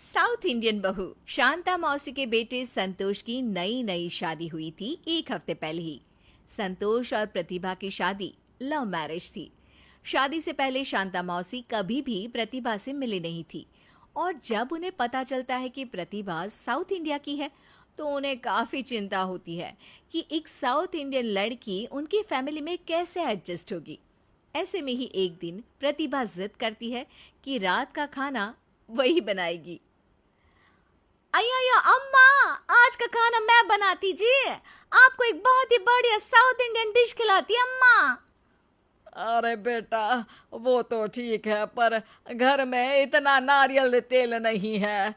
South Indian बहू शांता मौसी के बेटे संतोष की नई नई शादी हुई थी एक हफ्ते पहले ही। संतोष और प्रतिभा की शादी लव मैरिज थी। शादी से पहले शांता मौसी कभी भी प्रतिभा से मिली नहीं थी और जब उन्हें पता चलता है कि प्रतिभा साउथ इंडिया की है तो उन्हें काफी चिंता होती है कि एक साउथ इंडियन लड़की उनकी फैमिली में कैसे एडजस्ट होगी। ऐसे में ही एक दिन प्रतिभा जिद करती है कि रात का खाना वही बनाएगी। अयो अयो अम्मा, आज का खाना मैं बनाती जी। आपको एक बहुत ही बढ़िया साउथ इंडियन डिश खिलाती अम्मा। अरे बेटा, वो तो ठीक है पर घर में इतना नारियल तेल नहीं है।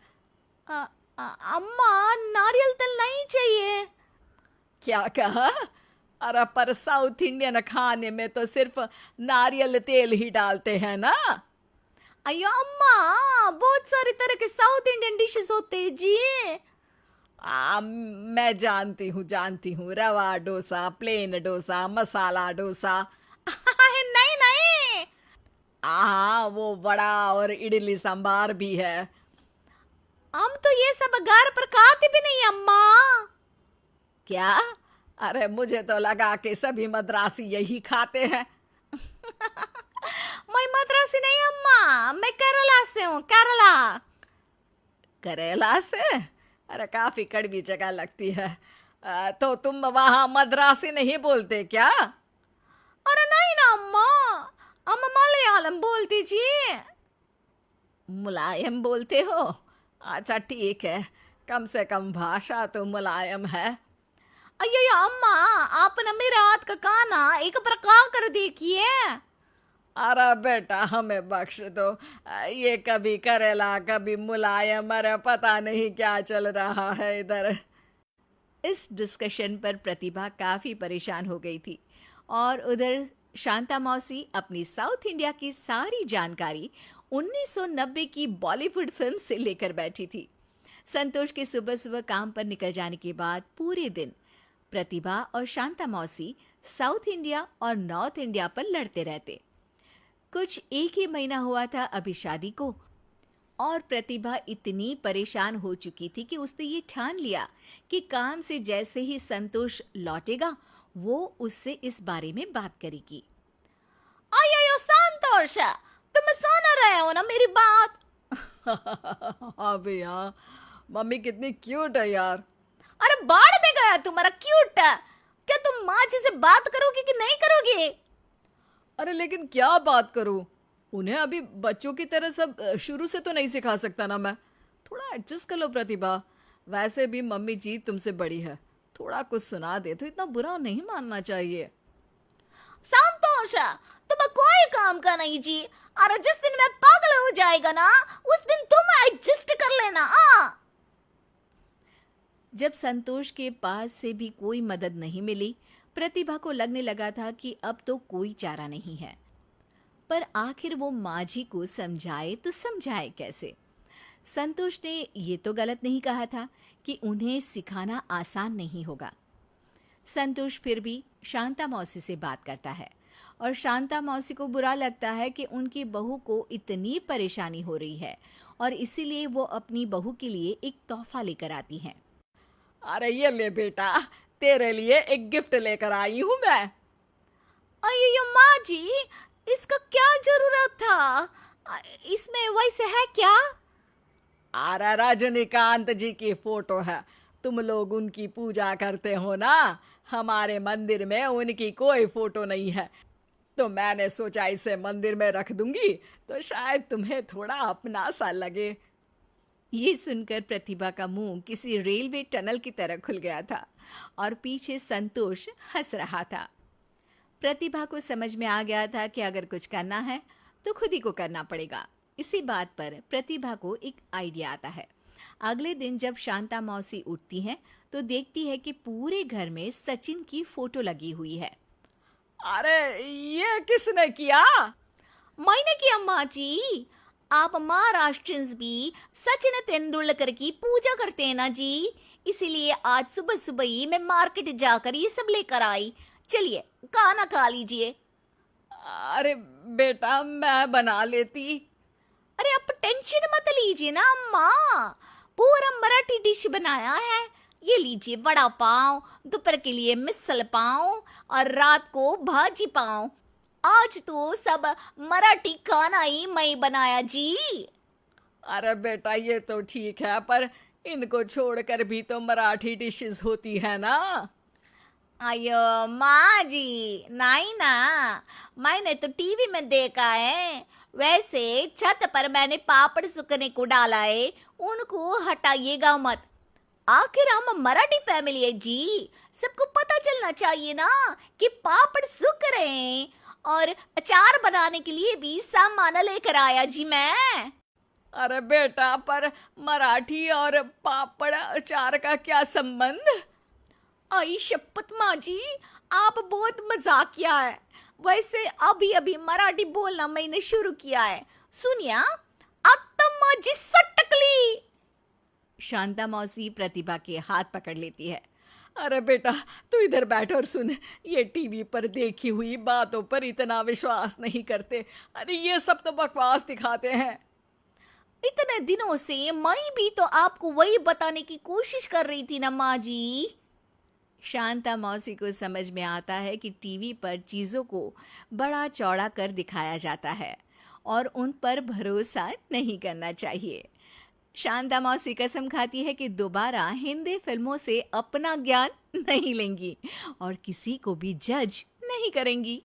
अ, अम्मा, नारियल तेल नहीं चाहिए। क्या कहा? अरे पर साउथ इंडियन खाने में तो सिर्फ नारियल तेल ही डालते हैं ना। अयो अम्मा, बहुत सारी तरह के साउथ इंडियन डिशेस होते हैं जी। मैं जानती हूँ, रवा डोसा, प्लेन डोसा, मसाला डोसा। नहीं नहीं, हाँ, वो बड़ा और इडली सांबार भी है। हम तो ये सब घर पर खाते भी नहीं अम्मा। क्या? अरे मुझे तो लगा कि सभी मद्रासी यही खाते हैं। मैं मद्रासी नहीं अम्मा, मैं केरला से हूँ, केरला। करेला से? अरे काफी कड़वी जगह लगती है। तो तुम वहां मद्रासी नहीं बोलते क्या? अरे नहीं ना अम्मा, हम मलयालम बोलती जी। मुलायम बोलते हो? अच्छा ठीक है, कम से कम भाषा तो मुलायम है। अयो अम्मा, आप ना मेरे हाथ का खाना एक बार खा कर देखिए। अरे बेटा हमें बख्श दो। ये कभी करेला कभी मुलायम, अरे पता नहीं क्या चल रहा है इधर। इस डिस्कशन पर प्रतिभा काफी परेशान हो गई थी और उधर शांता मौसी अपनी साउथ इंडिया की सारी जानकारी 1990 की बॉलीवुड फिल्म से लेकर बैठी थी। संतोष के सुबह सुबह काम पर निकल जाने के बाद पूरे दिन प्रतिभा और शांता मौसी साउथ इंडिया और नॉर्थ इंडिया पर लड़ते रहते। कुछ एक ही महीना हुआ था अभी शादी को और प्रतिभा इतनी परेशान हो चुकी थी कि उसने ये ठान लिया कि काम से जैसे ही संतोष लौटेगा वो उससे इस बारे में बात करेगी। आयो संतोष, तुम सुन रहे हो ना मेरी बात? हाँ भैया, मम्मी कितनी क्यूट है यार। अरे बाढ़ में गया तुम्हारा क्यूट। क्या तुम माँ जी से बात करोगे कि नहीं करोगे? अरे लेकिन क्या बात करूं, उन्हें अभी बच्चों की तरह सब शुरू से तो नहीं सिखा सकता ना मैं। थोड़ा एडजस्ट कर लो प्रतिभा। वैसे भी मम्मी जी तुमसे बड़ी है, थोड़ा कुछ सुना दे तो इतना बुरा नहीं मानना चाहिए। संतोष, तुम कोई काम का नहीं जी। अरे जिस दिन मैं पागल हो जाएगा ना उस दिन तुम एडजस्ट कर लेना। जब संतोष के पास से भी कोई मदद नहीं मिली, प्रतिभा को लगने लगा था कि अब तो कोई चारा नहीं है। पर आखिर वो माँ जी को समझाए तो समझाए कैसे? संतोष ने ये तो गलत नहीं कहा था कि उन्हें सिखाना आसान नहीं होगा। संतोष फिर भी शांता मौसी से बात करता है और शांता मौसी को बुरा लगता है कि उनकी बहू को इतनी परेशानी हो रही है और इसीलिए वो अपनी बहू के लिए एक तोहफा लेकर आती हैं। अरे ये ले बेटा, तेरे लिए एक गिफ्ट लेकर आई हूं मैं। अयो माँ जी, इसका क्या जरूरत था? इसमें वैसे है क्या? अरे रजनीकांत जी की फोटो है, तुम लोग उनकी पूजा करते हो ना। हमारे मंदिर में उनकी कोई फोटो नहीं है, तो मैंने सोचा इसे मंदिर में रख दूंगी तो शायद तुम्हें थोड़ा अपना सा लगे। ये सुनकर प्रतिभा का मुंह किसी रेलवे टनल की तरह खुल गया था और पीछे संतोष हंस रहा था। प्रतिभा को समझ में आ गया था कि अगर कुछ करना है तो खुद ही को करना पड़ेगा। इसी बात पर प्रतिभा को एक आइडिया आता है। अगले दिन जब शांता मौसी उठती हैं तो देखती है कि पूरे घर में सचिन की फोटो लगी हुई है। अरे ये किसने किया? मैंने किया माँ जी। आप महाराष्ट्रियंस भी सचिन तेंदुलकर की पूजा करते हैं ना जी, इसीलिए आज सुबह सुबह ही मैं मार्केट जाकर ये सब लेकर आई। चलिए खाना खा लीजिए। अरे बेटा मैं बना लेती। अरे अब टेंशन मत लीजिए ना अम्मा, पूरा मराठी डिश बनाया है। ये लीजिए वड़ा पाव, दोपहर के लिए मिसल पाव और रात को भाजी पाव। आज तो सब मराठी खाना ही मैं बनाया जी। अरे बेटा ये तो ठीक है, पर इनको छोड़कर भी तो मराठी डिशेस होती है ना। अयो माँ जी, नहीं ना, मैंने तो टीवी में देखा है। वैसे छत पर मैंने पापड़ सुखने को डाला है, उनको हटाइएगा मत। आखिर हम मराठी फैमिली है जी, सबको पता चलना चाहिए ना कि पापड़ सूख रहे हैं। और अचार बनाने के लिए भी सामान लेकर आया जी मैं। अरे बेटा, पर मराठी और पापड़ अचार का क्या संबंध? आई शपथ माँ जी, आप बहुत मजाकिया है। वैसे अभी अभी मराठी बोलना मैंने शुरू किया है, सुनिए। आता माझी सटकली। शांता मौसी प्रतिभा के हाथ पकड़ लेती है। अरे बेटा, तू इधर बैठ और सुन। ये टीवी पर देखी हुई बातों पर इतना विश्वास नहीं करते। अरे ये सब तो बकवास दिखाते हैं। इतने दिनों से मैं भी तो आपको वही बताने की कोशिश कर रही थी ना माँ जी। शांता मौसी को समझ में आता है कि टीवी पर चीज़ों को बड़ा चौड़ा कर दिखाया जाता है और उन पर भरोसा नहीं करना चाहिए। शांता मौसी कसम खाती है कि दोबारा हिंदी फिल्मों से अपना ज्ञान नहीं लेंगी और किसी को भी जज नहीं करेंगी।